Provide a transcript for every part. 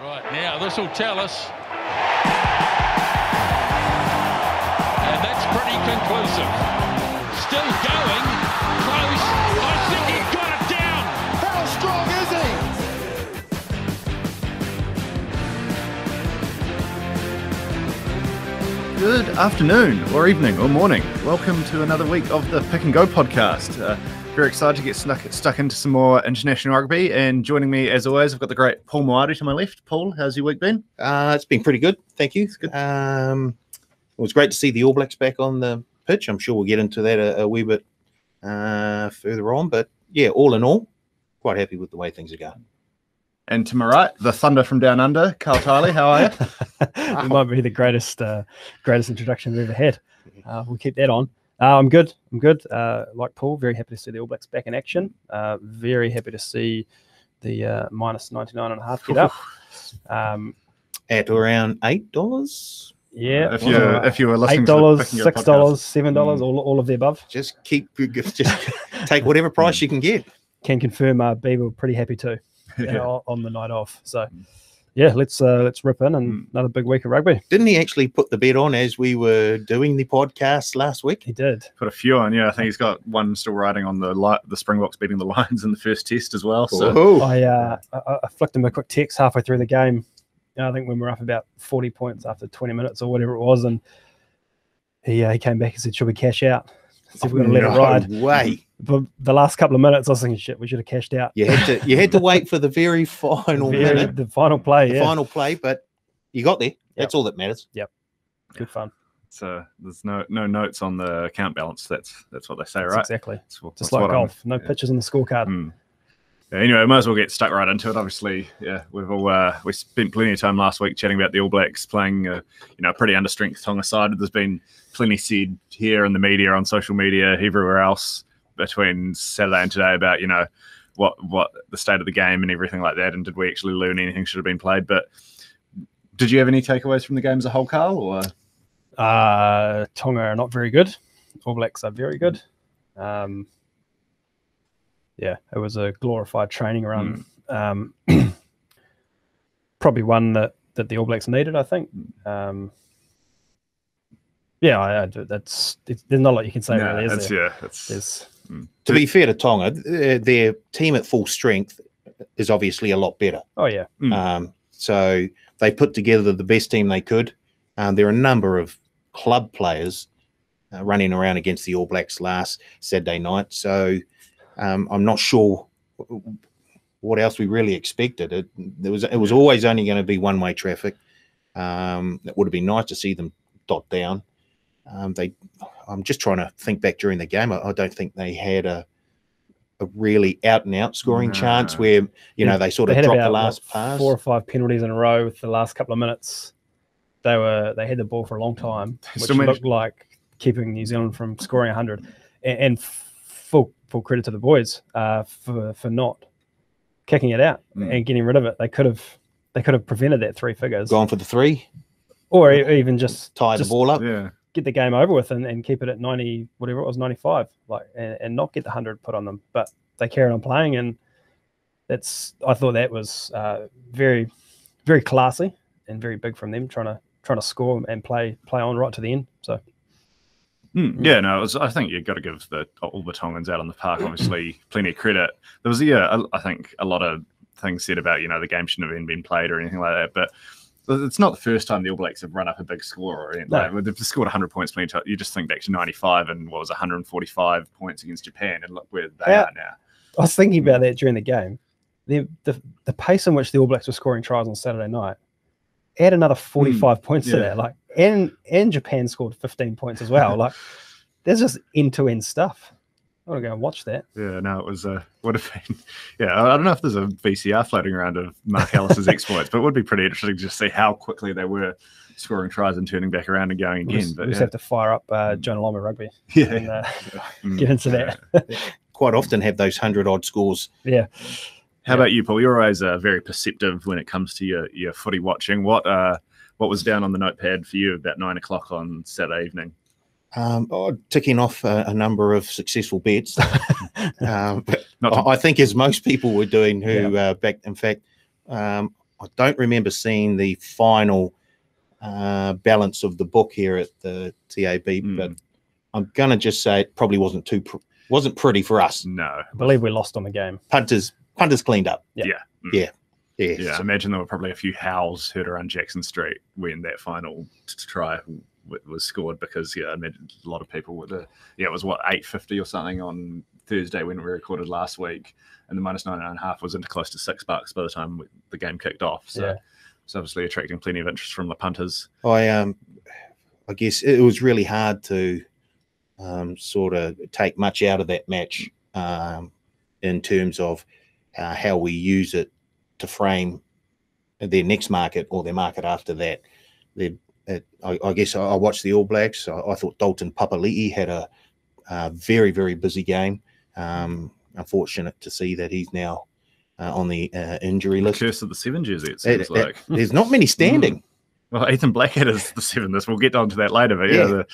Right, now this will tell us. And that's pretty conclusive. Still going, close. I think he got it down. How strong is he? Good afternoon, or evening, or morning. Welcome to another week of the Pick and Go podcast. Very excited to get stuck into some more international rugby. And joining me, as always, I've got the great Paul Moari to my left. Paul, how's your week been? It's been pretty good, thank you. It's good. It was great to see the All Blacks back on the pitch. I'm sure we'll get into that a wee bit further on. But yeah, all in all, quite happy with the way things are going. And to my right, the Thunder from Down Under, Karl Tiley. How are you? It might be the greatest introduction we've ever had. We'll keep that on. I'm good. Like Paul, very happy to see the All Blacks back in action. Very happy to see the minus 99.5 get up. At around $8. Yeah. If you were listening $8, to the Pick and Go $6, podcast. $7, all of the above. Just take whatever price you can get. Can confirm B were pretty happy too on the night off. So yeah, let's rip in and another big week of rugby. Didn't he actually put the bet on as we were doing the podcast last week? He did. Put a few on, yeah. I think he's got one still riding on the Springboks beating the Lions in the first test as well. So I flicked him a quick text halfway through the game. I think when we were up about 40 points after 20 minutes or whatever it was, and he came back and said, "Should we cash out?" I said, "We're going to let it ride." Way. But the last couple of minutes, I was thinking, "Shit, we should have cashed out." You had to wait for the very final minute, the final play, final play, but you got there. That's all that matters. Yep, good fun. So there's no notes on the account balance. That's what they say, right? Exactly. That's Just like golf, no pictures on the scorecard. Yeah, anyway, might as well get stuck right into it. Obviously, yeah, we spent plenty of time last week chatting about the All Blacks playing, a pretty understrength Tonga side. There's been plenty said here in the media, on social media, everywhere else between Saturday and today about what the state of the game and everything like that, and did we actually learn anything should have been played? But did you have any takeaways from the game as a whole, Karl? Or Tonga are not very good. All Blacks are very good. Yeah, it was a glorified training run. Probably one that the All Blacks needed, I think. There's not a lot you can say really, is there? To be fair to Tonga, their team at full strength is obviously a lot better. Oh, yeah. So they put together the best team they could. There are a number of club players running around against the All Blacks last Saturday night. So I'm not sure what else we really expected. It was always only going to be one-way traffic. It would have been nice to see them dot down. I'm just trying to think back during the game. I don't think they had a really out-and-out scoring chance where they sort of dropped the last pass. 4 or 5 penalties in a row with the last couple of minutes. They had the ball for a long time, which looked like keeping New Zealand from scoring 100. And full credit to the boys for not kicking it out and getting rid of it. They could have prevented that 3 figures. Gone for the 3, or even just tie the ball up. Yeah. Get the game over with and keep it at 90, whatever it was, 95, and not get the 100 put on them. But they carried on playing, and I thought that was very, very classy and very big from them, trying to score and play on right to the end. So. Yeah, no, I think you've got to give all the Tongans out on the park, obviously, plenty of credit. There was, I think a lot of things said about, the game shouldn't have even been played or anything like that, but it's not the first time the All Blacks have run up a big score or anything. No. They've scored 100 points plenty of times. You just think back to 95 and what was 145 points against Japan, and look where they are now. I was thinking about that during the game. The pace in which the All Blacks were scoring tries on Saturday night, add another 45 points to that. And Japan scored 15 points as well. There's just end-to-end stuff. I want to go and watch that. Yeah, no, it was would have been. Yeah, I don't know if there's a VCR floating around of Mark Ellis's exploits, but it would be pretty interesting to just see how quickly they were scoring tries and turning back around and going again. We just have to fire up Jonah Loma Rugby and get into that. Quite often have those 100-odd scores. Yeah. How about you, Paul? You're always very perceptive when it comes to your footy watching. What was down on the notepad for you about 9 o'clock on Saturday evening? Ticking off a number of successful bets. I think as most people were doing who backed, in fact, I don't remember seeing the final balance of the book here at the TAB, but I'm gonna just say it probably wasn't pretty for us. No, I believe we lost on the game. Punters cleaned up. Yeah. So, Imagine there were probably a few howls heard around Jackson Street when that final try was scored, because I imagine a lot of people were it was 8.50 or something on Thursday when we recorded last week, and the -9.5 was into close to $6 by the time the game kicked off. So it's obviously attracting plenty of interest from the punters. I guess it was really hard to sort of take much out of that match in terms of how we use it to frame their next market or their market after that. I guess I watched the All Blacks. I thought Dalton Papali'i had a very, very busy game. Unfortunate to see that he's now on the injury list. Curse of the 7 jersey, it seems like. There's not many standing. Well, Ethan Blackhead is the 7. We'll get on to that later, but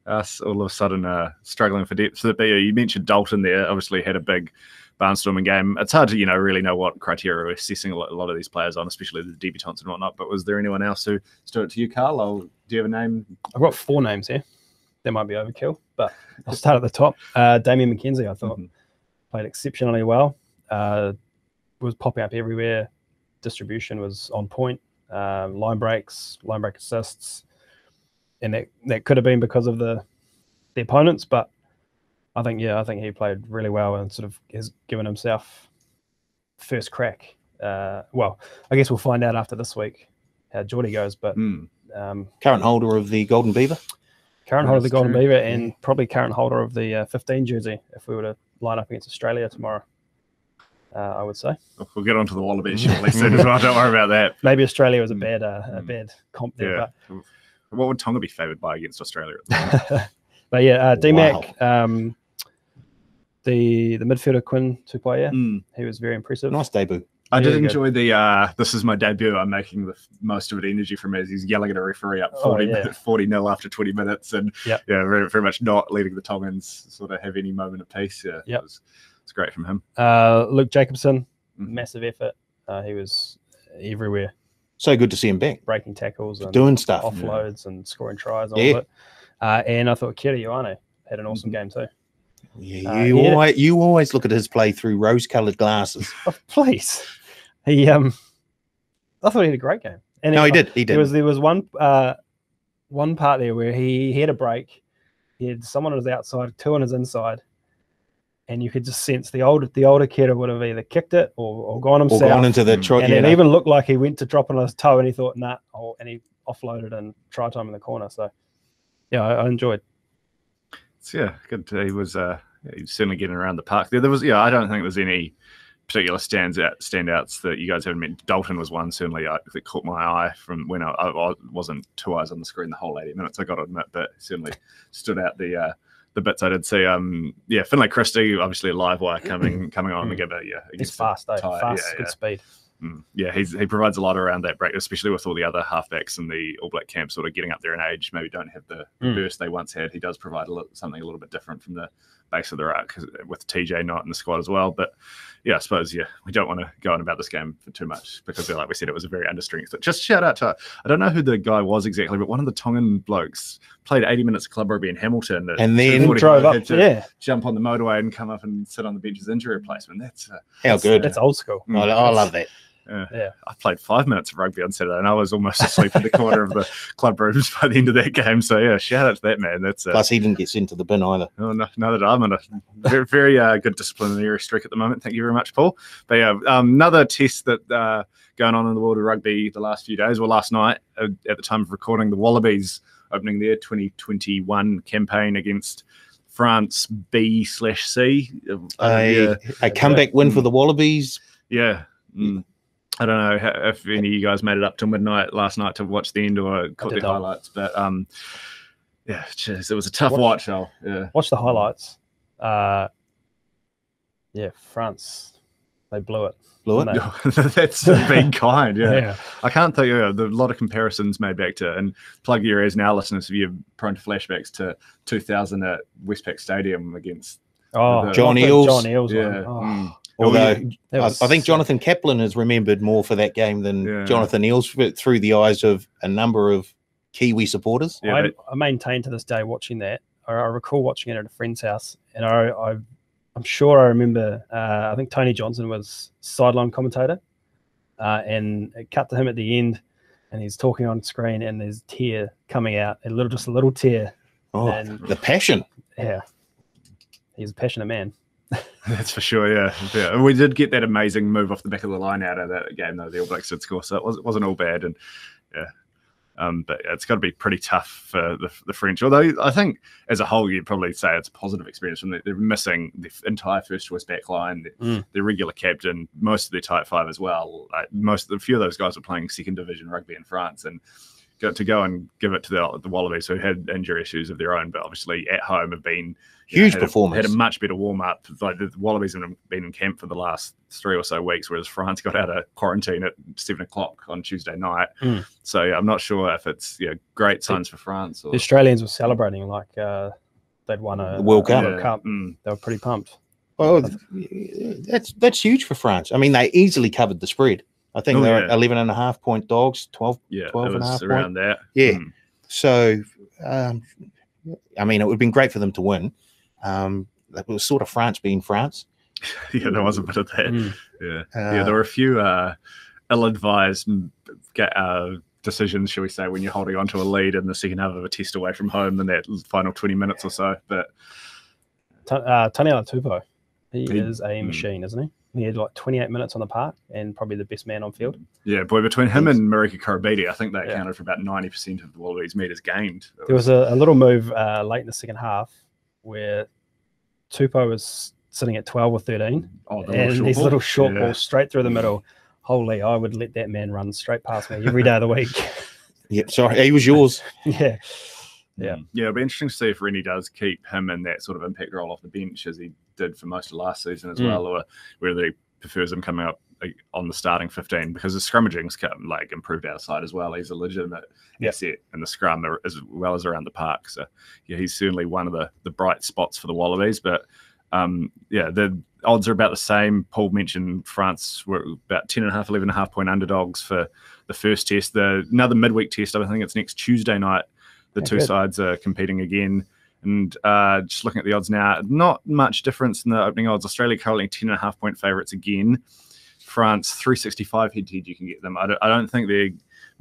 us all of a sudden struggling for depth. But you mentioned Dalton there, obviously had a big barnstorming game. It's hard to really know what criteria we're assessing a lot of these players on, especially the debutants and whatnot. But was there anyone else who stood out to you, Karl? Do you have a name? I've got 4 names here. There might be overkill, but I'll start at the top. Damien McKenzie, I thought, played exceptionally well. Was popping up everywhere. Distribution was on point. Line break assists, and that could have been because of the opponents, but I think he played really well and sort of has given himself first crack. Well, I guess we'll find out after this week how Geordie goes, but current holder of the Golden Beaver. Current holder of the Golden Beaver, and probably current holder of the 15 jersey if we were to line up against Australia tomorrow, I would say. We'll get onto the Wallabies shortly soon as well. Don't worry about that. Maybe Australia was a bad comp there. Yeah. But what would Tonga be favoured by against Australia? But D-Mac, the midfielder Quinn Tupaia, he was very impressive. Nice debut. I did enjoy the this is my debut. I'm making the most of it energy from as he's yelling at a referee up 40-0 after 20 minutes, and very, very much not letting the Tongans sort of have any moment of peace. It's great from him. Luke Jacobson, massive effort. He was everywhere. So good to see him back, breaking tackles and doing stuff, offloads and scoring tries, all of it. And I thought Kira Ioane had an awesome game too. Yeah, you always look at his play through rose-coloured glasses. Oh, please. I thought he had a great game. And he did. He did. There was one part there where he had a break. He had someone on his outside, 2 on his inside, and you could just sense the older Kira would have either kicked it or gone himself. Or gone into the try. And it even looked like he went to drop on his toe, and he thought, and he offloaded and try time in the corner. So, I enjoyed. So, good. He was certainly getting around the park. There was, I don't think there's any particular standouts that you guys haven't met. Dalton was one certainly that caught my eye from when I wasn't 2 eyes on the screen the whole 80 minutes, I got to admit, but certainly stood out the bits I did see. Finlay Christie, obviously a live wire coming on to give it. He's fast, good speed. He provides a lot around that break, especially with all the other halfbacks in the All Black camp sort of getting up there in age, maybe don't have the burst they once had. He does provide something a little bit different from the base of the ruck with TJ not in the squad as well. But I suppose we don't want to go on about this game for too much because, like we said, it was a very understrength. Just shout out to, I don't know who the guy was exactly, but one of the Tongan blokes played 80 minutes of club rugby in Hamilton, and then drove up to jump on the motorway and come up and sit on the bench as injury replacement. That's good. That's old school. I love that. I played 5 minutes of rugby on Saturday, and I was almost asleep in the corner of the club rooms by the end of that game. So shout out to that man. That's plus he didn't get sent to the bin either. Oh, no, that I'm on a very, very good disciplinary streak at the moment. Thank you very much, Paul. But another test that going on in the world of rugby the last few days, last night at the time of recording, the Wallabies opening their 2021 campaign against France B/C. A comeback win for the Wallabies. Yeah. I don't know if any of you guys made it up till midnight last night to watch the end or caught the highlights, but it was a tough watch. Watch the highlights. France, they blew it. That's being kind. I can't think of a lot of comparisons made back to, and plug your ears now, listeners, if you're prone to flashbacks to 2000 at Westpac Stadium against John Eales. John Eales. Although That was I think sick. Jonathan Kaplan is remembered more for that game than Yeah. Jonathan Eales through the eyes of a number of Kiwi supporters. Yeah, I maintain to this day watching that. I recall watching it at a friend's house, and I'm sure I remember. I think Tony Johnson was sideline commentator, and it cut to him at the end, and he's talking on screen, and there's tear coming out, just a little tear. Oh, And the passion. yeah, he's a passionate man. That's for sure, yeah. And we did get that amazing move off the back of the line out of that game, though, the All Blacks did score, so it wasn't all bad. And yeah, but it's got to be pretty tough for the French. Although I think as a whole, you'd probably say it's a positive experience. From they're missing the entire first choice back line, their regular captain, most of their tight five as well. A few of those guys are playing second division rugby in France, and to go and give it to the Wallabies, who had injury issues of their own, but obviously at home have been Huge performance. Had a much better warm up. Like the Wallabies have been in camp for the last 3 or so weeks, whereas France got out of quarantine at 7 o'clock on Tuesday night. So yeah, I'm not sure if it's great signs for France. Or... The Australians were celebrating like they'd won a World Cup. World Cup. They were pretty pumped. Well, that's huge for France. I mean, they easily covered the spread. I think they're 11.5 point dogs, 12 and a half around that. Yeah. So, I mean, it would have been great for them to win. It was sort of France being France. Yeah, there was a bit of that. There were a few ill-advised decisions, shall we say, when you're holding on to a lead in the second half of a test away from home in that final 20 minutes or so. But Taniela Tupou, he is a machine, isn't he? He had like 28 minutes on the park and probably the best man on field. Yeah, boy, between him and Marika Karabidi, I think they accounted for about 90% of the Wallabies meters gained. There was a little move late in the second half where Tupou was sitting at 12 or 13, and these little short balls straight through the middle. Holy, I would let that man run straight past me every day of the week. Yeah, sorry, he was yours. Yeah, it'll be interesting to see if Rennie does keep him in that sort of impact role off the bench as he did for most of last season as well, or whether he prefers him coming up on the starting 15, because the scrummaging's improved outside as well. He's a legitimate asset in the scrum as well as around the park. So yeah, he's certainly one of the bright spots for the Wallabies. But the odds are about the same. Paul mentioned France were about 10.5, 11.5 point underdogs for the first test. Another midweek test, I think it's next Tuesday night. The two sides are competing again. And just looking at the odds now, not much difference in the opening odds. Australia currently 10.5 point favourites again. France 365 head-to-head you can get them. I don't think they're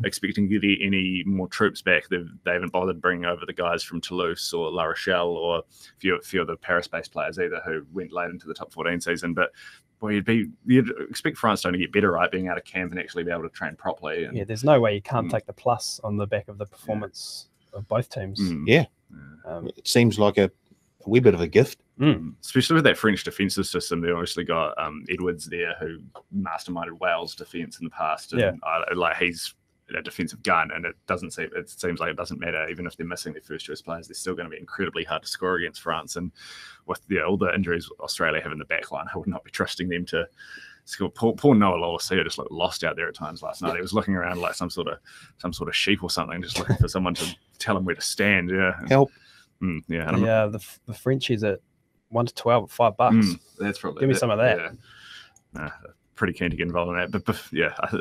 expecting to get any more troops back. They haven't bothered bringing over the guys from Toulouse or La Rochelle or a few of the Paris-based players either who went late into the top 14 season. But boy, you'd expect France to only get better, right, being out of camp and actually be able to train properly. And, there's no way you can't take the plus on the back of the performance of both teams. It seems like a wee bit of a gift. Especially with that French defensive system. They obviously got Edwards there, who masterminded Wales defence in the past. And he's a defensive gun, and it seems like it doesn't matter. Even if they're missing their first choice players, they're still going to be incredibly hard to score against France. And with all the injuries Australia have in the back line, I would not be trusting them to score. Poor Noah Lawson just looked lost out there at times last night. He was looking around like some sort of sheep or something, just looking for someone to tell him where to stand. Help. The Frenchies at 1 to 12 at $5. That's probably give me some of that. Pretty keen to get involved in that, but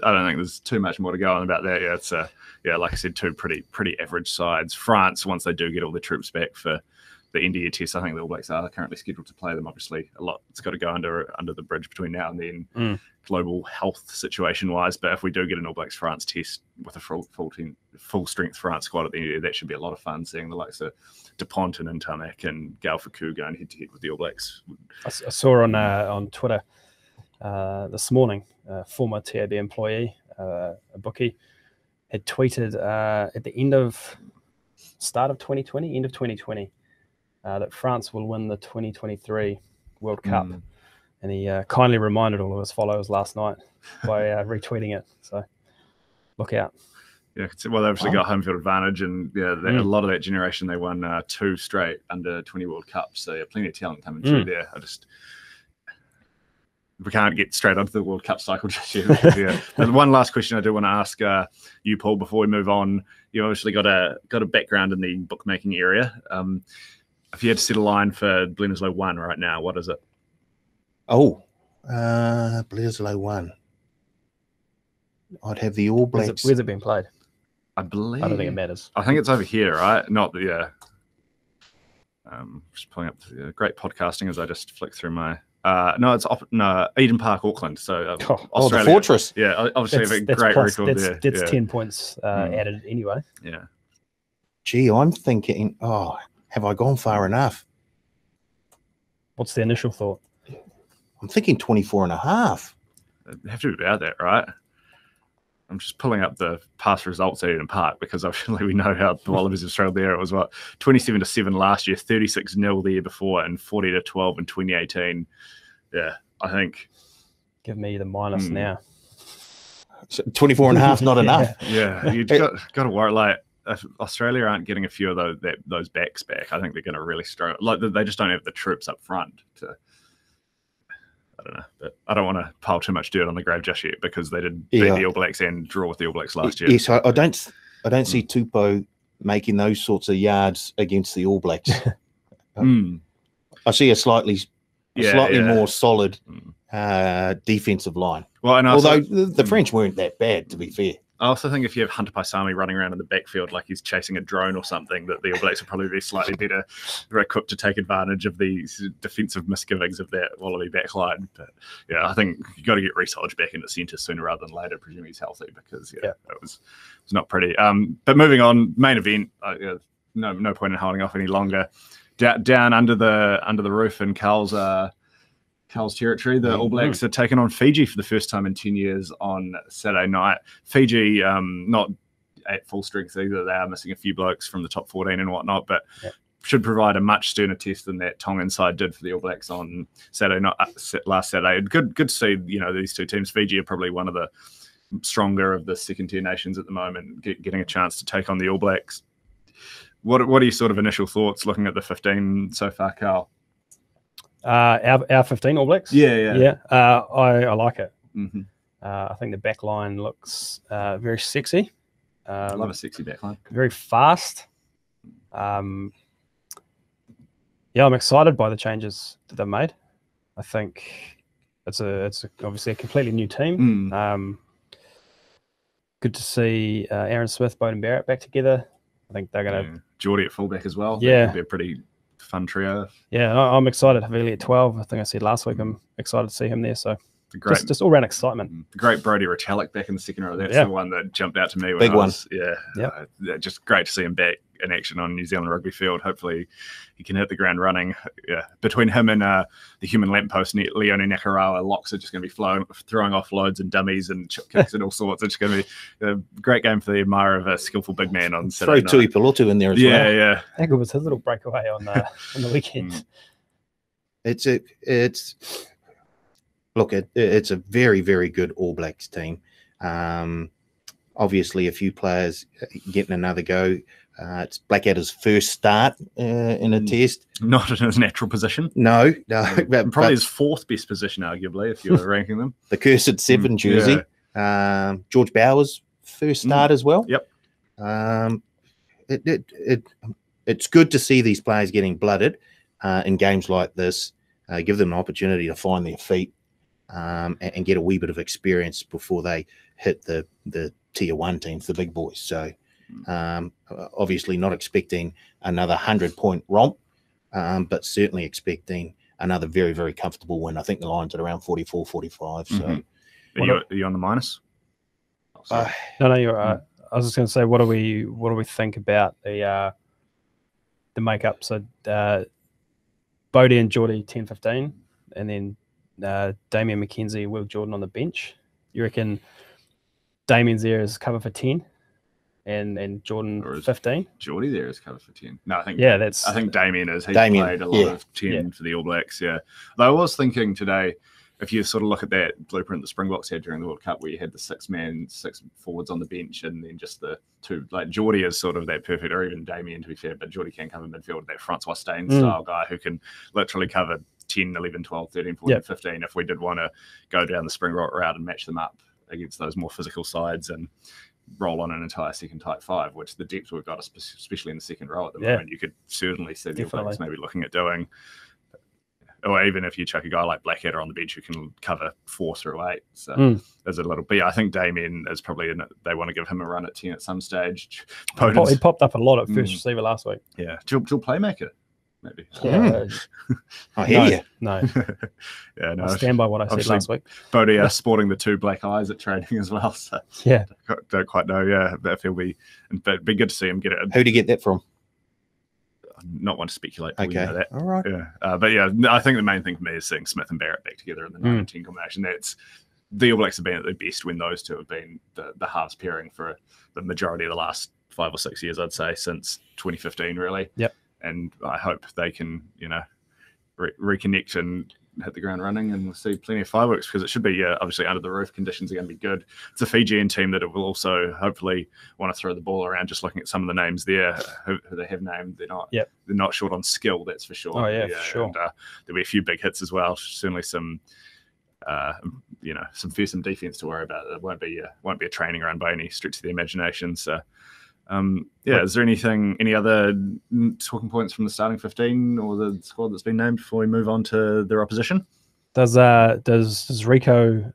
I don't think there's too much more to go on about that. It's like I said, two pretty average sides. France, once they do get all the troops back for the end of year test, I think the All Blacks are currently scheduled to play them. Obviously, a lot it's got to go under the bridge between now and then, global health situation wise. But if we do get an All Blacks France test with a full strength France squad at the end of the year, that should be a lot of fun. Seeing the likes of Dupont and Ntamak and Gal Fakou going head to head with the All Blacks. I saw on Twitter this morning, a former TAB employee, a bookie, had tweeted at the start of 2020, that France will win the 2023 World Cup. And he kindly reminded all of his followers last night by retweeting it. So look out. Yeah, well, they obviously got home field advantage, and a lot of that generation, they won 2 straight under 20 World Cups. So plenty of talent coming through there. We can't get straight onto the World Cup cycle just yet. And one last question I do want to ask you, Paul, before we move on. You obviously got a background in the bookmaking area. If you had to set a line for Bledisloe 1 right now, what is it? Oh, Bledisloe won. I'd have the All Blacks. Where's it been played? I believe. I don't think it matters. I think it's over here, right? Not the. Yeah. Just pulling up the great podcasting as I just flick through my. No, it's Eden Park, Auckland. So Australia. The Fortress. Yeah, obviously a great record there. That's 10 points added anyway. Yeah. Gee, I'm thinking. Oh, have I gone far enough? What's the initial thought? I'm thinking 24.5. It'd have to be about that, right? I'm just pulling up the past results at Eden Park because obviously we know how the Wallabies have struggled there. It was 27-7 last year, 36-0 the year before, and 40-12 in 2018. Yeah, I think. Give me the minus now. So 24.5 not enough. Yeah, you've got to worry. Like, if Australia aren't getting a few of those backs back, I think they're going to really struggle. Like, they just don't have the troops up front to. I don't know, but I don't want to pile too much dirt on the grave just yet because they did beat the All Blacks and draw with the All Blacks last year. Yes, I don't see Tupou making those sorts of yards against the All Blacks. I see a slightly more solid defensive line. Well, and although the French weren't that bad, to be fair. I also think if you have Hunter Paisami running around in the backfield like he's chasing a drone or something, that the All Blacks will probably be slightly better equipped to take advantage of these defensive misgivings of that Wallaby backline. But yeah, I think you got to get Reece Hodge back into centre sooner rather than later, presuming he's healthy, because it was not pretty. But moving on, main event. No point in holding off any longer. Down under the roof in Karl's territory, the All Blacks are taking on Fiji for the first time in 10 years on Saturday night. Fiji, not at full strength either. They are missing a few blokes from the top 14 and whatnot, but should provide a much sterner test than that Tongan side did for the All Blacks on Saturday night, last Saturday. Good to see, these two teams. Fiji are probably one of the stronger of the second-tier nations at the moment, getting a chance to take on the All Blacks. What are your sort of initial thoughts looking at the 15 so far, Karl? Our 15 All Blacks. Yeah. I like it. Mm-hmm. I think the back line looks very sexy. I love a sexy back line. Very fast. I'm excited by the changes that they've made. I think it's obviously a completely new team. Good to see Aaron Smith, Beauden Barrett back together. I think they're going to Geordie at fullback as well. Yeah, that'd be a pretty fun trio. Yeah, I'm excited. Havili at 12. I think I said last week I'm excited to see him there. So just all round excitement. The great Brodie Retallick back in the second row. That's the one that jumped out to me. Big one. Just great to see him back in action on New Zealand rugby field. Hopefully he can hit the ground running. Yeah, between him and the human lamppost, Leone Nakarawa, locks are just going to be throwing off loads and dummies and chip kicks and all sorts. It's going to be a great game for the admirer of a skillful big man on Saturday night. Throw Tui Pelotu in there as well. Yeah. How good was his little breakaway on the weekend? It's a very, very good All Blacks team. Obviously, a few players getting another go. It's Blackadder's first start in a test. Not in his natural position. No. Probably his fourth best position, arguably, if you were ranking them. The cursed 7 jersey. Yeah. George Bowers' first start as well. Yep. It's good to see these players getting blooded in games like this. Give them an opportunity to find their feet and get a wee bit of experience before they hit the tier 1 teams, the big boys. So obviously not expecting another 100-point romp, but certainly expecting another very, very comfortable win. I think the line's at around 44, 45. So are you on the minus? No, you're right. I was just going to say, what do we think about the makeup? So Bodie and Geordie 10-15, and then Damian McKenzie, Will Jordan on the bench. You reckon Damian's there as cover for 10 and Jordan 15? Geordie there is cover for 10. No, I think I think Damian is. He's played a lot of 10 for the All Blacks, yeah. Though I was thinking today, if you sort of look at that blueprint the Springboks had during the World Cup, where you had the 6 forwards on the bench and then just the 2, like Geordie is sort of that perfect, or even Damian to be fair, but Geordie can cover midfield, that Francois Steyn style guy who can literally cover 10, 11, 12, 13, 14, 15 if we did want to go down the Springbok route and match them up against those more physical sides and roll on an entire second tight 5, which the depth we've got, especially in the second row at the moment, you could certainly see the All Blacks maybe looking at doing. or even if you chuck a guy like Blackadder on the bench who can cover 4 through 8. So there's a little. But yeah, I think Damien is probably they want to give him a run at 10 at some stage. He popped up a lot at first receiver last week. Yeah, dual playmaker. Maybe. Yeah. I hear you. No. Yeah, no. I stand by what I said last week. Bodie sporting the 2 black eyes at training as well. So yeah. Don't quite know. Yeah, but it'd be good to see him get it. Who'd he get that from? Not one to speculate. Okay. We know that. All right. Yeah. But yeah, I think the main thing for me is seeing Smith and Barrett back together in the 9-10 combination. That's the All Blacks have been at their best when those two have been the halves pairing for the majority of the last 5 or 6 years, I'd say, since 2015, really. Yep. And I hope they can, reconnect and hit the ground running, and we'll see plenty of fireworks, because it should be, obviously under the roof conditions are going to be good. It's a Fijian team that it will also hopefully want to throw the ball around. Just looking at some of the names there who they have named, they're not short on skill, that's for sure. Oh yeah, for sure. And there'll be a few big hits as well. Certainly some fearsome defense to worry about. It won't be a training run by any stretch of the imagination. So is there any other talking points from the starting 15 or the squad that's been named before we move on to their opposition? Does Rico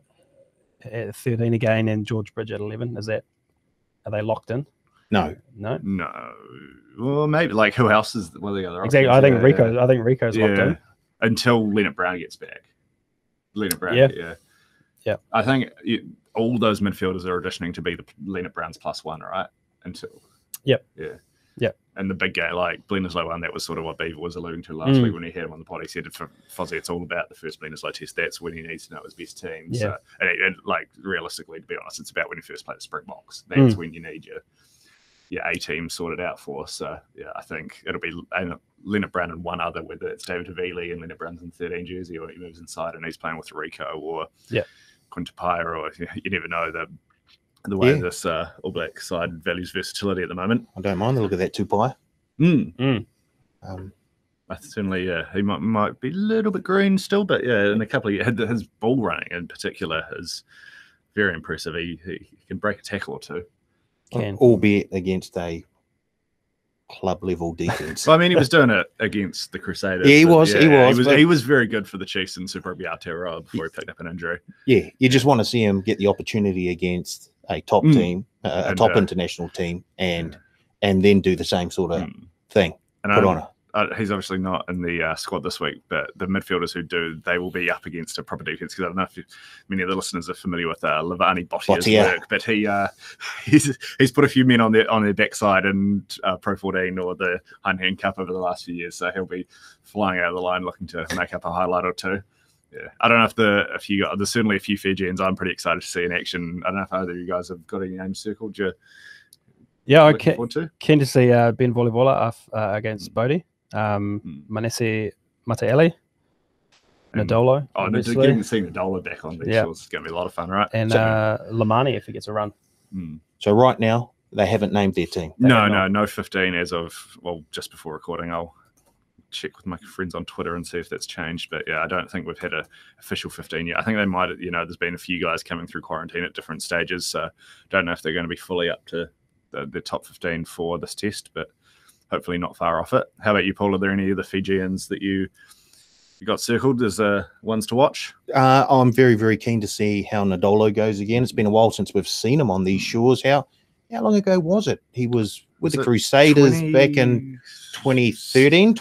at 13 again and George Bridge at 11? Are they locked in? No. Well, maybe. Like, who else is? What are the other exactly? options? I think Rico's locked in until Leonard Brown gets back. Leonard Brown, yeah. I think all those midfielders are auditioning to be the Leonard Brown's +1, right? Until Yep. And the big guy like Bledisloe one, that was sort of what Beaver was alluding to last week when he had him on the pod. He said for Fozzie, it's all about the first Bledisloe test. That's when he needs to know his best team. Yeah. So, and like realistically, to be honest, it's about when you first play the Springboks. That's when you need your A team sorted out for. So yeah, I think it'll be Leonard Brown and one other, whether it's David Havili and Leonard Brown's in 13 jersey, or he moves inside and he's playing with Rico or Quintapaya, or you never know the way this All Black side values versatility at the moment. I don't mind the look of that Tupai. Certainly, he might be a little bit green still, but in a couple of years, his ball running in particular is very impressive. He can break a tackle or two. Albeit against a club level defense. Well, I mean, he was doing it against the Crusaders. Yeah, he was. He was very good for the Chiefs in Super Rugby Aotearoa before he picked up an injury. Yeah, you just want to see him get the opportunity against a top team, a top international team, and then do the same sort of thing. And put on it. He's obviously not in the squad this week, but the midfielders who do, they will be up against a proper defense, because I don't know if many of the listeners are familiar with Lavani Bottia's work, but he's put a few men on their backside in Pro 14 or the Heineken Cup over the last few years, so he'll be flying out of the line looking to make up a highlight or two. Yeah, I don't know if there's certainly a few Fijians I'm pretty excited to see in action. I don't know if either of you guys have got any names circled. I'm keen to see Ben Volivola against Bodie. Manese Mataele, Nadolo. Oh, getting to see Nadolo back on these shores is going to be a lot of fun, right? And Lamani if he gets a run. So right now, they haven't named their team. No 15 as of, just before recording. I'll check with my friends on Twitter and see if that's changed. But yeah, I don't think we've had an official 15 yet. I think they might, there's been a few guys coming through quarantine at different stages. So don't know if they're going to be fully up to the top 15 for this test, but hopefully not far off it. How about you, Paul? Are there any of the Fijians that you got circled as ones to watch? I'm very, very keen to see how Nadolo goes again. It's been a while since we've seen him on these shores. How long ago was it? He was with the Crusaders back in 2013,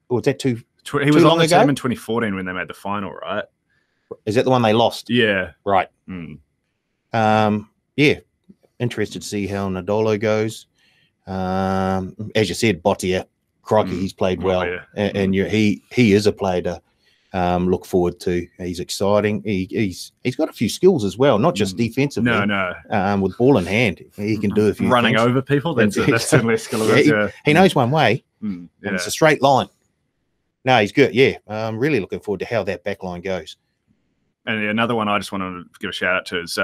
or was that too He was long on the ago? team in 2014 when they made the final, right? Is that the one they lost? Yeah. Right. Interested to see how Nadolo goes. As you said, Bottia, crikey, he's played well, and he is a player to look forward to. He's exciting. He's got a few skills as well, not just defensively. With ball in hand, he can do a few running things. Over people. That's certainly a skill of his. He knows one way, and it's a straight line. No, he's good. Yeah, I'm really looking forward to how that back line goes. And another one I just want to give a shout out to is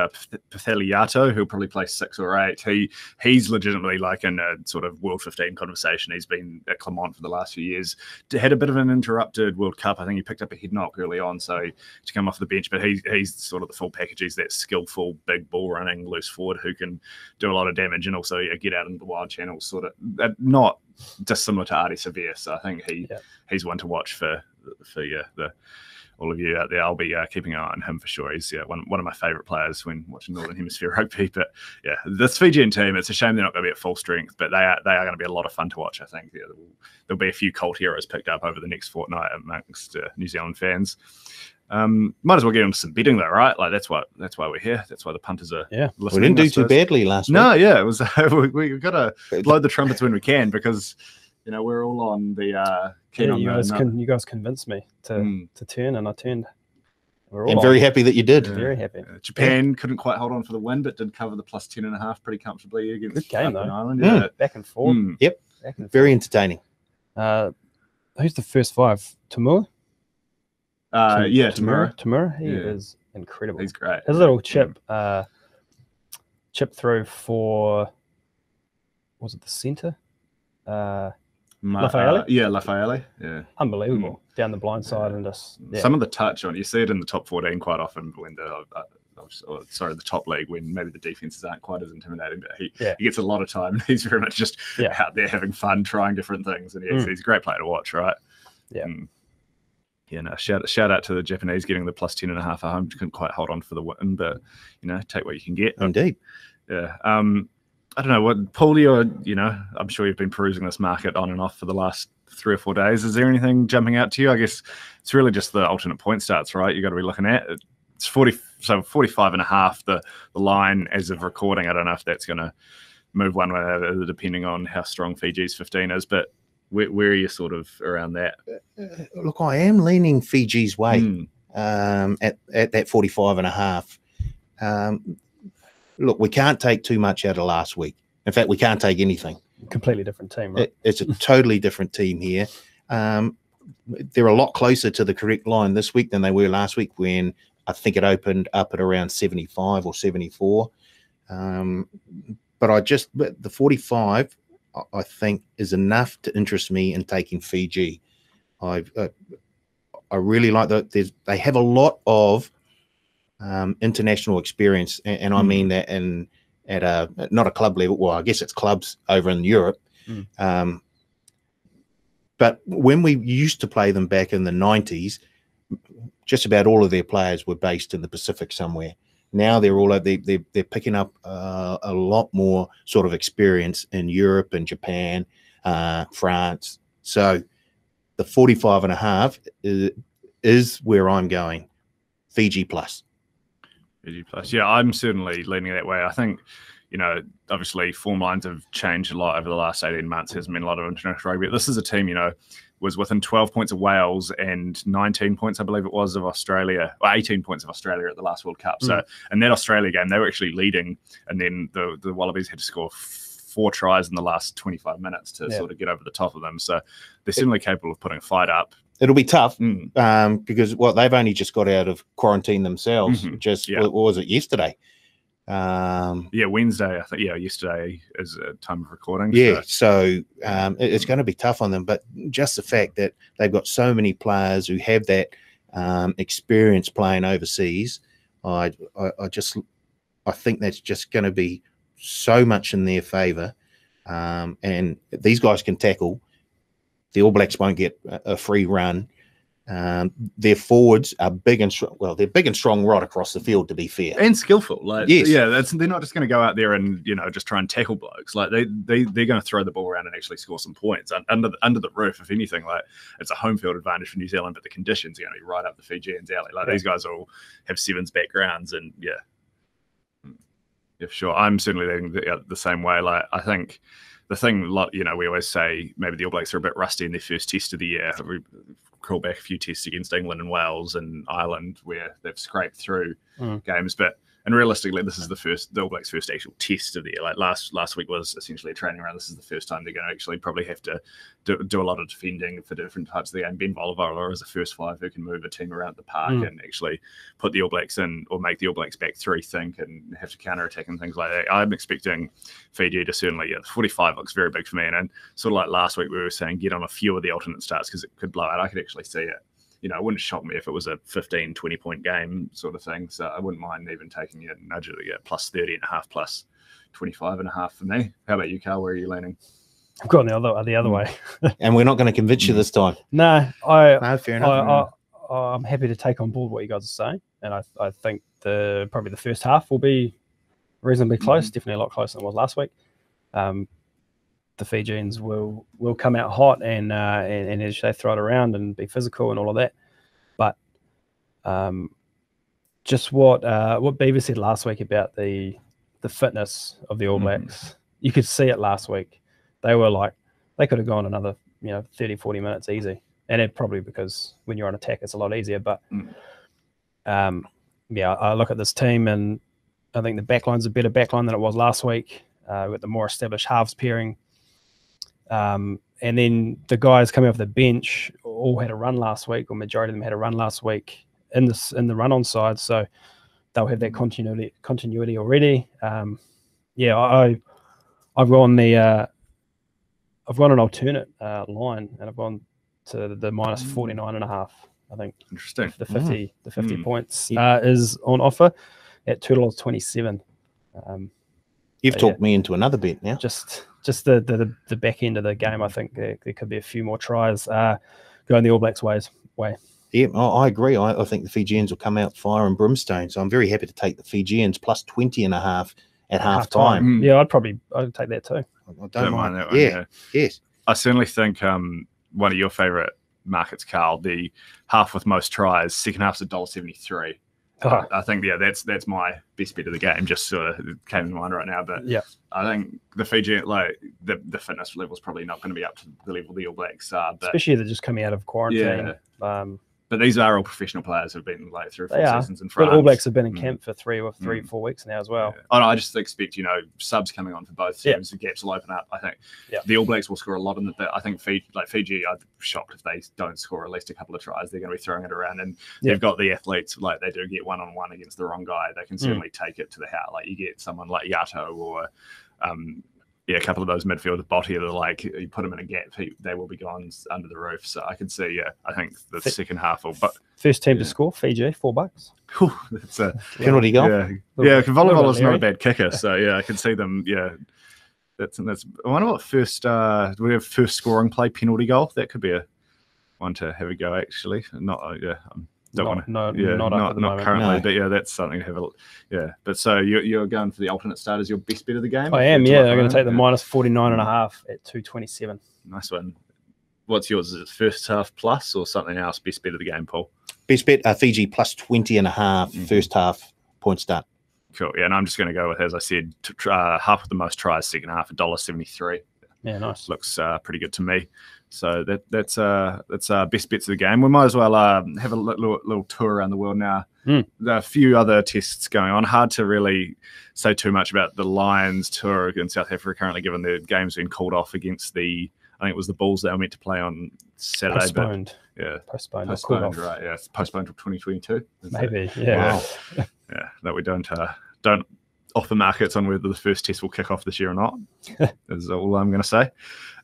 Pitheliato, who'll probably play 6 or 8. He's legitimately like in a sort of World 15 conversation. He's been at Clermont for the last few years. Had a bit of an interrupted World Cup. I think he picked up a head knock early on, so to come off the bench. But he's sort of the full package. He's that skillful, big ball running, loose forward who can do a lot of damage and also get out into the wild channels. Sort of not dissimilar to Artie Severe. So I think he's one to watch for all of you out there, I'll be keeping an eye on him for sure. He's one of my favourite players when watching Northern Hemisphere rugby. But yeah, this Fijian team, it's a shame they're not going to be at full strength, but they are going to be a lot of fun to watch. I think there'll be a few cult heroes picked up over the next fortnight amongst New Zealand fans. Might as well get into some betting though, right? Like that's why we're here. That's why the punters are listening. We didn't do too badly last week. No, yeah, it was. We've got to blow the trumpets when we can because we're all on the keen on you guys convinced me to turn, and I turned. I'm very happy that you did. Very happy. Japan couldn't quite hold on for the win, but did cover the plus 10.5 pretty comfortably against good game though. Ireland. Back and forth. Yep. Back and very entertaining. Who's the first five? Tamura? Tamura. Tamura. He is incredible. He's great. His little chip through for, was it the centre? Lafayette? Lafayette. Yeah. Unbelievable. Down the blind side and just some of the touch on, you see it in the top 14 quite often when the top league, when maybe the defenses aren't quite as intimidating, but he gets a lot of time. He's very much just out there having fun, trying different things, and he's a great player to watch, right? Yeah. Shout out to the Japanese getting the plus 10.5 at home. Couldn't quite hold on for the win, but take what you can get. Indeed. Yeah. I don't know what, Paul, I'm sure you've been perusing this market on and off for the last 3 or 4 days. Is there anything jumping out to you? I guess it's really just the alternate point starts, right? You got to be looking at it's 45.5. The line as of recording. I don't know if that's going to move one way or the other, depending on how strong Fiji's 15 is. But where are you sort of around that? Look, I am leaning Fiji's way at that 45.5. Look, we can't take too much out of last week. In fact, we can't take anything. Completely different team, right? It's a totally different team here. They're a lot closer to the correct line this week than they were last week when I think it opened up at around 75 or 74. But the 45, I think, is enough to interest me in taking Fiji. I really like that. They have a lot of international experience, and I mean that at not a club level. Well, I guess it's clubs over in Europe. But when we used to play them back in the 90s, just about all of their players were based in the Pacific somewhere. Now they're all they're picking up a lot more sort of experience in Europe and Japan, France. So the 45.5 is where I'm going. Fiji plus. Yeah, I'm certainly leaning that way. I think, obviously form lines have changed a lot over the last 18 months. There's been a lot of international rugby. This is a team, was within 12 points of Wales and 19 points, I believe it was, of Australia, or 18 points of Australia at the last World Cup. So in that Australia game, they were actually leading, and then the Wallabies had to score 4 tries in the last 25 minutes to sort of get over the top of them. So they're certainly capable of putting a fight up. It'll be tough because they've only just got out of quarantine themselves. What was it, yesterday? Wednesday. I think yesterday is a time of recording. So it's going to be tough on them. But just the fact that they've got so many players who have that experience playing overseas, I think that's just going to be so much in their favour. And these guys can tackle. The All Blacks won't get a free run. Their forwards are big and strong. Well, they're big and strong right across the field, to be fair, and skillful. Yes. They're not just going to go out there and just try and tackle blokes. Like they're going to throw the ball around and actually score some points under the roof. If anything, like it's a home field advantage for New Zealand, but the conditions are going to be right up the Fijians' alley. Like these guys all have sevens backgrounds, and for sure. I'm certainly leaning the same way. Like I think. The thing, we always say maybe the All Blacks are a bit rusty in their first test of the year. We crawl back a few tests against England and Wales and Ireland where they've scraped through games. And realistically, this is the All Blacks' first actual test of the year. Like last week was essentially a training round. This is the first time they're going to actually probably have to do a lot of defending for different types of the game. Ben Volivola is a first 5 who can move a team around the park and actually put the All Blacks in or make the All Blacks back 3 think and have to counter-attack and things like that. I'm expecting Fiji to certainly, the 45 looks very big for me. And sort of like last week we were saying, get on a few of the alternate starts because it could blow out. I could actually see it. It wouldn't shock me if it was a 15, 20-point game sort of thing. So I wouldn't mind even taking a nudge at plus 30.5, plus 25.5 for me. How about you, Karl? Where are you leaning? I've gone the other way. And we're not going to convince you this time. No, No, fair enough. I'm happy to take on board what you guys are saying, and I think probably the first half will be reasonably close, definitely a lot closer than it was last week. The Fijians will come out hot and as they throw it around and be physical and all of that. But just what Beaver said last week about the fitness of the All Blacks, you could see it last week. They were like, they could have gone another 30, 40 minutes easy. And it probably because when you're on attack, it's a lot easier. But I look at this team and I think the backline's a better backline than it was last week with the more established halves pairing. And then the guys coming off the bench all had a run last week, or majority of them had a run last week in the run-on side. So they'll have that continuity already. I've gone I've gone an alternate line, and I've gone to the minus 49.5. I think Interesting. the 50 points is on offer at $2.27. You've talked me into another bet now. Just the back end of the game, I think there could be a few more tries going the All Blacks way. Yeah, I agree. I think the Fijians will come out fire and brimstone. So I'm very happy to take the Fijians plus 20.5 at half time. Yeah, I'd take that too. I don't mind that one. Yeah. Yes. I certainly think one of your favourite markets, Karl, the half with most tries, second half's $1.73. I think that's my best bet of the game. Just sort of came to mind right now, but I think the Fiji the fitness level is probably not going to be up to the level the All Blacks are. But especially they're just coming out of quarantine. But these are all professional players who've been like 3 or 4 seasons in France. But All Blacks have been in camp for 3 or 4 weeks now as well. Yeah. Oh, no, I just expect subs coming on for both teams. The gaps will open up. I think the All Blacks will score a lot in I think Fiji, I'm shocked if they don't score at least a couple of tries. They're going to be throwing it around, and they've got the athletes. Like they do get 1-on-1 against the wrong guy, they can certainly take it to the house. Like you get someone like Yato or a couple of those midfielders, Botti, that like you put them in a gap, they will be gone under the roof. So I can see, I think the second half will. But first team to score, Fiji, $4. That's a penalty goal. Volleyball is not a bad kicker, so I can see them. That's. I wonder what first. Do we have first scoring play penalty goal? That could be a one to have a go. Actually, not. Not currently, but that's something to have a look. But so you're going for the alternate start as your best bet of the game? I am, I'm going to take the minus 49.5 at 227. Nice one. What's yours? Is it first half plus or something else? Best bet of the game, Paul? Best bet, Fiji plus 20.5 first half point start. Cool. Yeah, and I'm just going to go with, as I said, half of the most tries, second half, $1.73. Yeah, nice. Looks pretty good to me. So that's best bets of the game. We might as well have a little tour around the world now. There are a few other tests going on. Hard to really say too much about the Lions tour in South Africa currently, given the game's been called off against I think it was the Bulls that were meant to play on Saturday. Postponed. Postponed, right? Yeah, it's postponed to 2022. Maybe. Yeah. Wow. That we don't off the markets on whether the first test will kick off this year or not. Is all I'm going to say.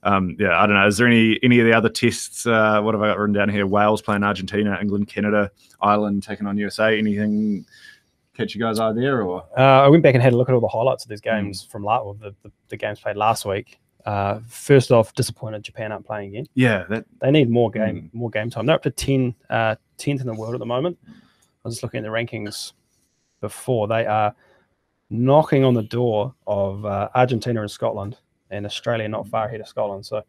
I don't know. Is there any of the other tests? What have I got written down here? Wales playing Argentina, England, Canada, Ireland taking on USA. Anything catch you guys eye there? Or I went back and had a look at all the highlights of these games from the games played last week. First off, disappointed Japan aren't playing again. Yeah, they need more game time. They're up to 10th in the world at the moment. I was just looking at the rankings before. They are knocking on the door of Argentina and Scotland, and Australia not far ahead of Scotland. So,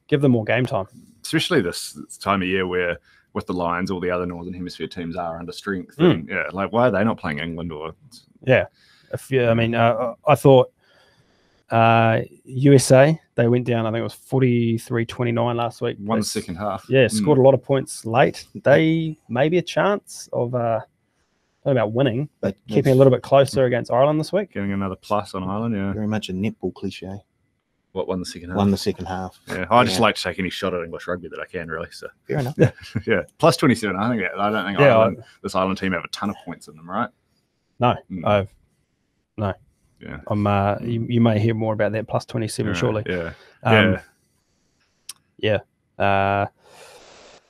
give them more game time. Especially this time of year where with the Lions, all the other Northern Hemisphere teams are under strength. And, why are they not playing England? I thought USA, they went down, I think it was 43-29 last week. Won the second half. Yeah, scored a lot of points late. They may be a chance of not about winning, but keeping a little bit closer against Ireland this week. Getting another plus on Ireland, Very much a netball cliche. What, won the second half? Won the second half. Yeah, I just like to take any shot at English rugby that I can, really. So fair enough. Yeah, plus 27. I don't think this Ireland team have a ton of points in them, right? No, Yeah. You may hear more about that plus 27 shortly.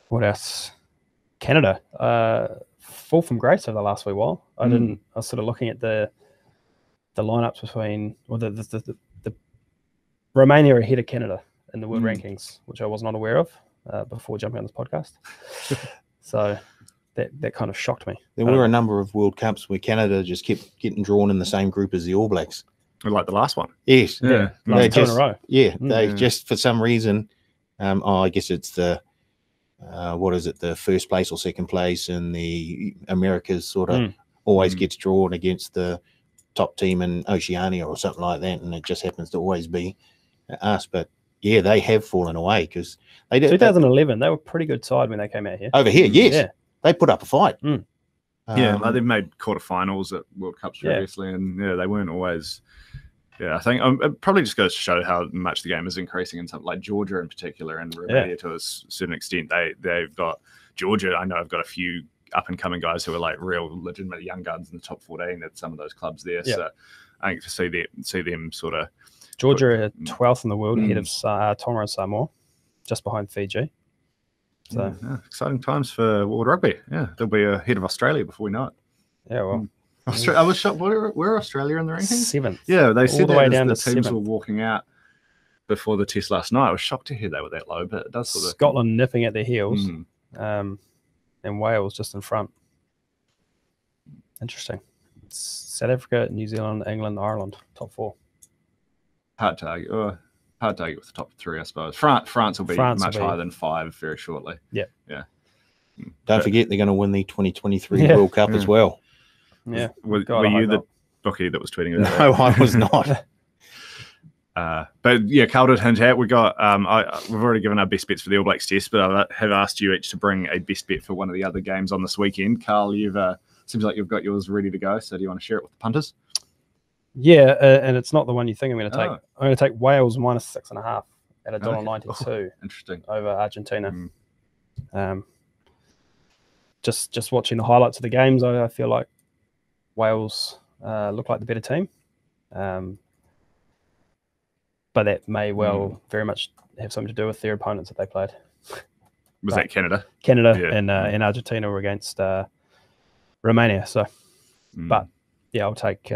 What else? Canada. Fall from grace over the last wee while. I was sort of looking at the lineups between, or the Romania are ahead of Canada in the world rankings, which I was not aware of before jumping on this podcast. So that kind of shocked me. There were a number of World Cups where Canada just kept getting drawn in the same group as the All Blacks. Like the last one. Yes. Yeah. They Two in a just, row. yeah, they just, for some reason, I guess it's the, the first place or second place in the Americas sort of always gets drawn against the top team in Oceania or something like that, and it just happens to always be us. But yeah, they have fallen away because they did. 2011, they were a pretty good side when they came out here. Over here, yes. Yeah. They put up a fight. Like they've made quarterfinals at World Cups previously, and they weren't always. Yeah, I think it probably just goes to show how much the game is increasing in something like Georgia in particular, and Romania to a certain extent. They've got Georgia. I know I've got a few up and coming guys who are like real legitimate young guns in the top 14 at some of those clubs there. Yeah. So I think to see them sort of Georgia are 12th in the world, ahead of Tonga and Samoa, just behind Fiji. So exciting times for World Rugby. Yeah, they'll be ahead of Australia before we know it. Yeah, well. I was shocked. Where Australia in the rankings? 7th. Yeah, they said all the way down the to teams 7th. were walking out before the test last night. I was shocked to hear they were that low, but it does sort of Scotland nipping at their heels, and Wales just in front. Interesting. South Africa, New Zealand, England, Ireland, top 4. Hard to argue with the top 3, I suppose. France will be much higher than 5 very shortly. Yeah. Don't forget they're going to win the 2023 World Cup as well. Yeah. Were you the bookie that was tweeting about No, I was not. But yeah, Karl did hint at. We got we've already given our best bets for the All Blacks test, but I have asked you each to bring a best bet for one of the other games on this weekend. Karl, you've seems like you've got yours ready to go. So do you want to share it with the punters? Yeah, and it's not the one you think I'm going to take. I'm going to take Wales minus 6.5 at $1.92. Interesting. Over Argentina. Just watching the highlights of the games, I feel like Wales look like the better team. But that may well very much have something to do with their opponents that they played. Was that Canada? Canada and Argentina were against Romania. So, but yeah, I'll take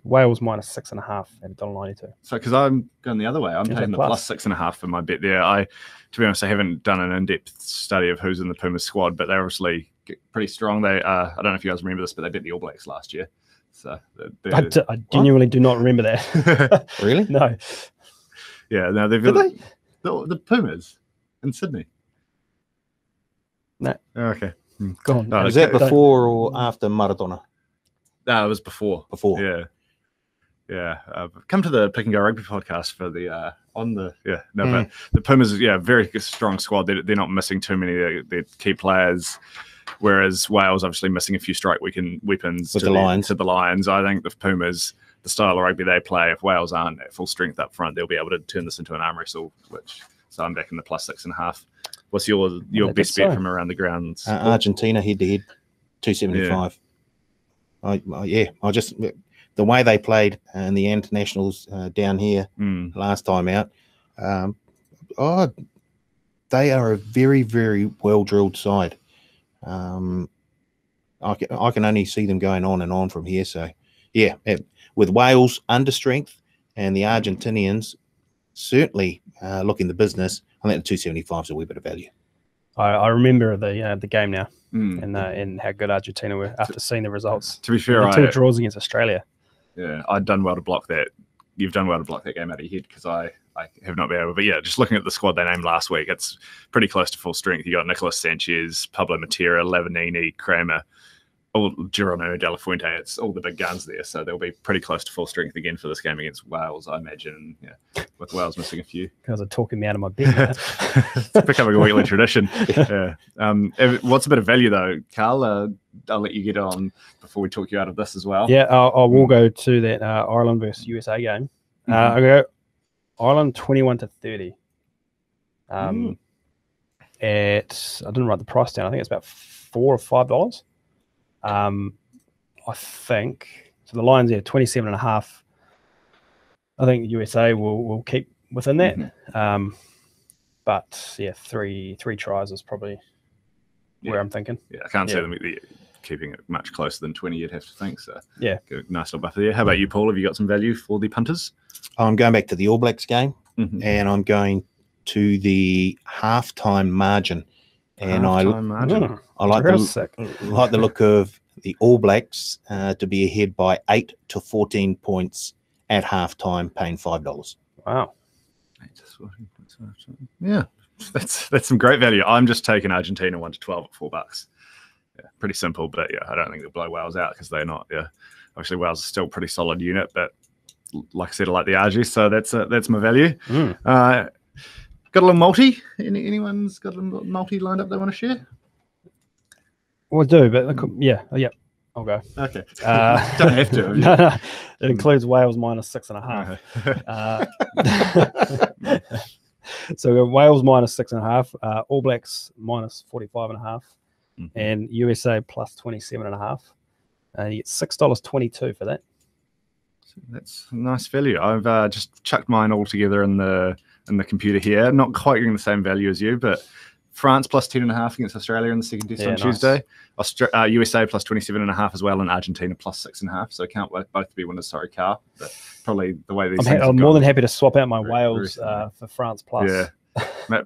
Wales minus 6.5 at $1.92. So, because I'm going the other way, I'm taking the plus 6.5 for my bet there. To be honest, I haven't done an in-depth study of who's in the Pumas squad, but they're obviously pretty strong. They I don't know if you guys remember this, but they beat the All Blacks last year. So I genuinely do not remember that. Really? No. Yeah, no, they've the Pumas in Sydney. No. Okay. Go on. Was that before or after Maradona? No, it was before. Before. Yeah. Come to the Pick and Go Rugby podcast for the but the Pumas, very strong squad. They're not missing too many of their key players, whereas Wales obviously missing a few strike weapons to the Lions. I think the Pumas, the style of rugby they play, if Wales aren't at full strength up front, they'll be able to turn this into an arm wrestle. So I'm back in the plus 6.5. What's your best bet from around the grounds? Argentina head-to-head, 275. I just the way they played in the internationals down here last time out. They are a very, very well-drilled side. I can only see them going on and on from here. So, with Wales under strength and the Argentinians certainly looking the business, I think the 275 is a wee bit of value. I remember the game now and how good Argentina were after seeing the results. To be fair, the 2 draws against Australia. Yeah, I'd done well to block that. You've done well to block that game out of your head because I have not been able. But just looking at the squad they named last week, it's pretty close to full strength. You got Nicolas Sanchez, Pablo Matera, Lavanini, Kramer, Geronimo De La Fuente. It's all the big guns there, so they'll be pretty close to full strength again for this game against Wales, I imagine. With Wales missing a few. Guys are talking me out of my bed. It's becoming a weekly tradition. What's a bit of value though, Karl? I'll let you get on before we talk you out of this as well. Yeah, I will go to that Ireland versus USA game. I go Ireland 21-30. I didn't write the price down. I think it's about $4 or $5. I think so. The Lions 27.5. I think USA will keep within that. But three tries is probably where I'm thinking. Yeah, I can't see them keeping it much closer than 20, you'd have to think. So Yeah. good, nice little buffer there. How about you, Paul? Have you got some value for the punters? I'm going back to the All Blacks game, Mhm. and I'm going to the halftime margin. And Half-time margin. I like the look of the All Blacks to be ahead by 8 to 14 points at halftime, paying $5. Wow. 8 to 14 points. Yeah, that's some great value. I'm just taking Argentina 1 to 12 at $4. Yeah, pretty simple, but yeah, I don't think they'll blow Wales out because they're not. Yeah, obviously Wales is still a pretty solid unit, but like I said, I like the Argies, so that's my value. Got a little multi? Anyone's got a little multi lined up they want to share? We'll do, but yeah, I'll go. Okay. Don't have to. No, it includes Wales minus 6.5. So we got Wales minus 6.5, All Blacks minus 45.5, and USA plus 27.5. You get $6.22 for that. That's a nice value. I've just chucked mine all together in the computer here. Not quite getting the same value as you, but France plus 10.5 against Australia in the second test on Tuesday. USA plus 27.5 as well, and Argentina plus 6.5. So can't both be winners. Sorry, Karl. But probably the way these I'm more than happy to swap out my Wales for France plus. Yeah,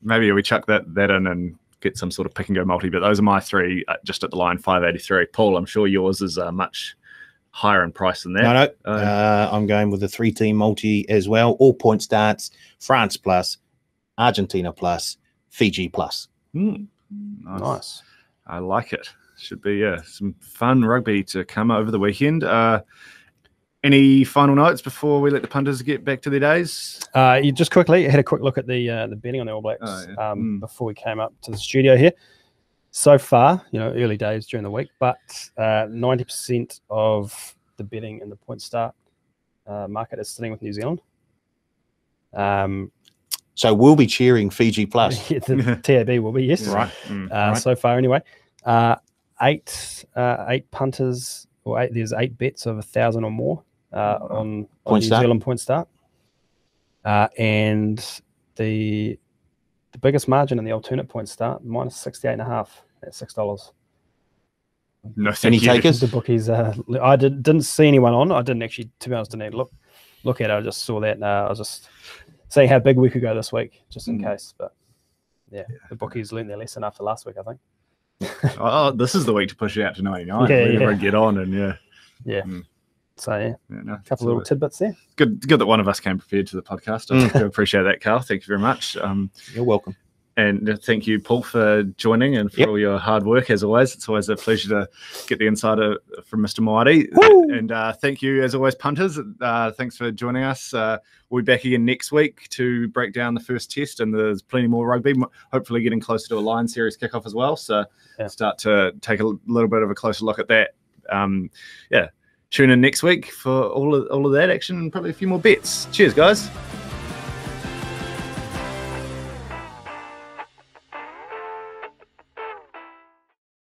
maybe we chuck that in and get some sort of pick and go multi. But those are my three just at the line, 583. Paul, I'm sure yours is much higher in price than that. No. I'm going with the 3-team multi as well. All point starts: France plus, Argentina plus, Fiji plus. Nice. I like it. Should be some fun rugby to come over the weekend. Any final notes before we let the punters get back to their days? You just quickly had a quick look at the betting on the All Blacks before we came up to the studio here. So far, early days during the week, but 90% of the betting in the point start market is sitting with New Zealand. So we'll be cheering Fiji plus. The TAB will be, yes. Right. Right. So far, anyway. Eight punters, there's 8 bets of 1,000 or more on New Zealand point start. And the biggest margin in the alternate point start, minus 68.5 at $6. No, any takers? The bookies, I didn't see anyone on. I didn't actually, to be honest, didn't look at it. I just saw that, and I was just seeing how big we could go this week, just in case. But yeah, the bookies learned their lesson after last week, I think. Oh, this is the week to push it out to 99. Yeah. Get on and yeah. So a couple of little tidbits there. Good that one of us came prepared to the podcast. I do appreciate that, Karl. Thank you very much. You're welcome. And thank you, Paul, for joining and for all your hard work, as always. It's always a pleasure to get the insider from Mr. Moati. And thank you, as always, punters. Thanks for joining us. We'll be back again next week to break down the first test, and there's plenty more rugby, hopefully getting closer to a Lion Series kickoff as well. So start to take a little bit of a closer look at that. Tune in next week for all of that action and probably a few more bets. Cheers, guys.